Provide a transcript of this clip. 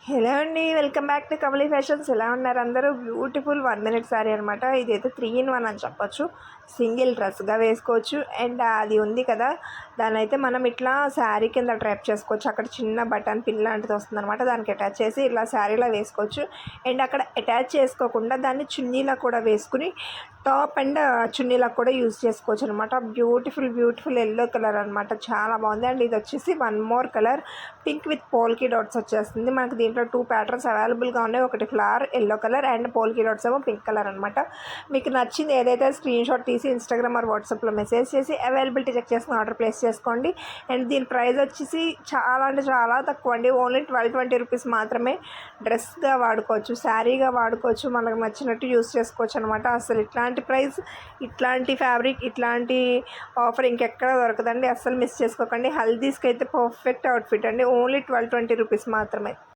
Hello అండి, welcome back to కమలీ fashions. ఎలా ఉన్నారు అందరూ? బ్యూటిఫుల్ 1 minute శారీ అనమాట. ఇదైతే 3 in 1 అని చెప్పొచ్చు. సింగిల్ డ్రెస్గా వేసుకోవచ్చు. అండ్ అది ఉంది కదా, దాని అయితే మనం ఇట్లా శారీ కింద డ్రైప్ చేసుకోవచ్చు. అక్కడ చిన్న బటన్ పిన్ లాంటిది వస్తుంది అనమాట, దానికి అటాచ్ చేసి ఇలా శారీలో వేసుకోవచ్చు. అండ్ అక్కడ అటాచ్ చేసుకోకుండా దాన్ని చున్నీలా కూడా వేసుకుని టాప్ అండ్ చున్నీలా కూడా యూజ్ చేసుకోవచ్చు అనమాట. బ్యూటిఫుల్ ఎల్లో కలర్ అనమాట, చాలా బాగుంది. అండ్ ఇది వచ్చేసి 1 more colour pink with polka dots వచ్చేస్తుంది. మనకి దీంట్లో 2 ప్యాటర్న్స్ అవైలబుల్గా ఉన్నాయి. ఒకటి flower yellow colour and polka dots ఏమో పింక్ కలర్ అనమాట. మీకు నచ్చింది ఏదైతే స్క్రీన్ షాట్ తీసి ఇన్స్టాగ్రామ్ ఆర్ వాట్సాప్లో మెసేజ్ చేసి అవైలబిలిటీ చెక్ చేసుకుని ఆర్డర్ ప్లేస్ చేసుకోండి. అండ్ దీని ప్రైస్ వచ్చేసి చాలా అంటే చాలా తక్కువ అండి. ఓన్లీ 1220 రూపీస్ మాత్రమే. డ్రెస్గా వాడుకోవచ్చు, శారీగా వాడుకోవచ్చు, మనకు నచ్చినట్టు యూస్ చేసుకోవచ్చు అనమాట. అసలు ఇట్లాంటి ప్రైస్, ఇట్లాంటి ఫ్యాబ్రిక్, ఇట్లాంటి ఆఫర్ ఇంకెక్కడ దొరకదండి. అస్సలు మిస్ చేసుకోకండి. హల్దీస్కి అయితే పర్ఫెక్ట్ అవుట్ఫిట్ అండి. ఓన్లీ 1220 రూపీస్ మాత్రమే.